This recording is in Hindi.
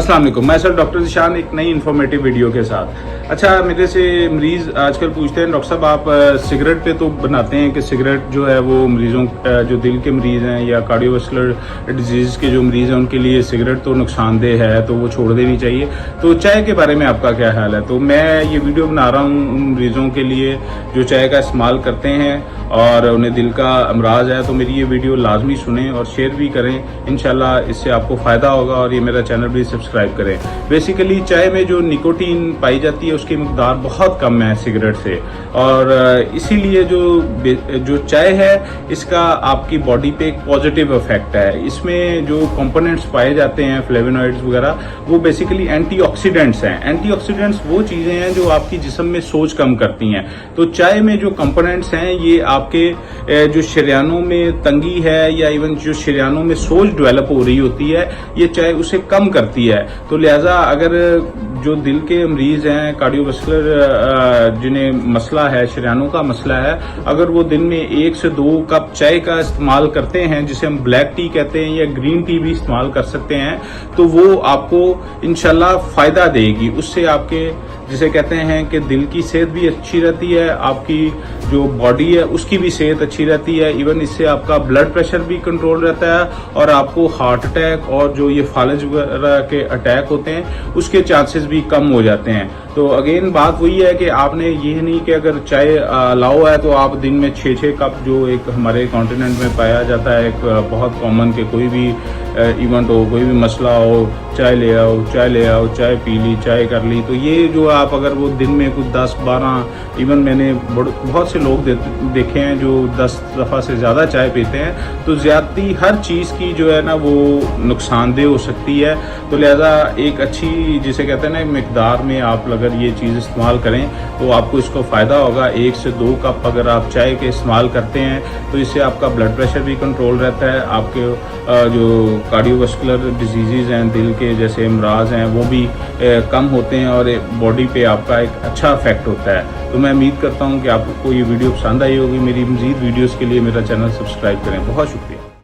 अस्सलाम वालेकुम, मैं सर डॉक्टर ज़िशान एक नई इन्फॉर्मेटिव वीडियो के साथ। अच्छा, मेरे से मरीज़ आजकल पूछते हैं डॉक्टर साहब आप सिगरेट पे तो बनाते हैं कि सिगरेट जो है वो मरीज़ों जो दिल के मरीज़ हैं या कार्डियोवास्कुलर डिजीज़ के जो मरीज़ हैं उनके लिए सिगरेट तो नुकसानदेह है, तो वो छोड़ देनी चाहिए। तो चाय के बारे में आपका क्या ख्याल है? तो मैं ये वीडियो बना रहा हूँ उन मरीज़ों के लिए जो चाय का इस्तेमाल करते हैं और उन्हें दिल का अमराज है। तो मेरी ये वीडियो लाजमी सुनें और शेयर भी करें, इंशाल्लाह इससे आपको फ़ायदा होगा। और ये मेरा चैनल भी सब्सक्राइब करें। बेसिकली चाय में जो निकोटीन पाई जाती है उसकी मकदार बहुत कम है सिगरेट से, और इसीलिए जो चाय है इसका आपकी बॉडी पे एक पॉजिटिव इफेक्ट है। इसमें जो कंपोनेंट्स पाए जाते हैं फ्लेवोनॉइड्स वगैरह, वो बेसिकली एंटीऑक्सीडेंट्स हैं। एंटीऑक्सीडेंट्स वो चीज़ें हैं जो आपकी जिस्म में सोज कम करती हैं। तो चाय में जो कंपोनेंट्स हैं ये आपके जो शरीयानों में तंगी है या इवन जो शरीयानों में सोज डेवलप हो रही होती है, ये चाय उसे कम करती है। तो लिहाजा अगर जो दिल के मरीज हैं, कार्डियोवास्कुलर जिन्हें मसला है, शरीयानों का मसला है, अगर वो दिन में 1 से 2 कप चाय का इस्तेमाल करते हैं, जिसे हम ब्लैक टी कहते हैं या ग्रीन टी भी इस्तेमाल कर सकते हैं, तो वो आपको इंशाल्लाह फायदा देगी। उससे आपके जिसे कहते हैं कि दिल की सेहत भी अच्छी रहती है, आपकी जो बॉडी है उसकी भी सेहत अच्छी रहती है। इवन इससे आपका ब्लड प्रेशर भी कंट्रोल रहता है और आपको हार्ट अटैक और जो ये फालज वगैरह के अटैक होते हैं उसके चांसेस भी कम हो जाते हैं। तो अगेन बात वही है कि आपने ये नहीं कि अगर चाय अलाउ है तो आप दिन में 6-6 कप, जो एक हमारे कॉन्टिनेंट में पाया जाता है, एक बहुत कॉमन के कोई भी इवेंट हो, कोई भी मसला हो, चाय ले आओ, चाय पी ली, चाय कर ली। तो ये जो आप अगर वो दिन में कुछ 10-12, इवन मैंने बहुत से लोग देखे हैं जो 10 दफ़ा से ज़्यादा चाय पीते हैं, तो ज़्यादती हर चीज़ की जो है ना वो नुकसानदेह हो सकती है। तो लिहाजा एक अच्छी जिसे कहते हैं ना मिकदार में आप अगर ये चीज़ इस्तेमाल करें तो आपको इसको फ़ायदा होगा। 1 से 2 कप अगर आप चाय के इस्तेमाल करते हैं तो इससे आपका ब्लड प्रेशर भी कंट्रोल रहता है, आपके जो कार्डियोवास्कुलर डिजीज़ हैं, दिल के जैसे अमराज हैं, वो भी कम होते हैं और बॉडी पे आपका एक अच्छा इफेक्ट होता है। तो मैं उम्मीद करता हूँ कि आपको ये वीडियो पसंद आई होगी। मेरी मज़ीद वीडियोज़ के लिए मेरा चैनल सब्सक्राइब करें। बहुत शुक्रिया।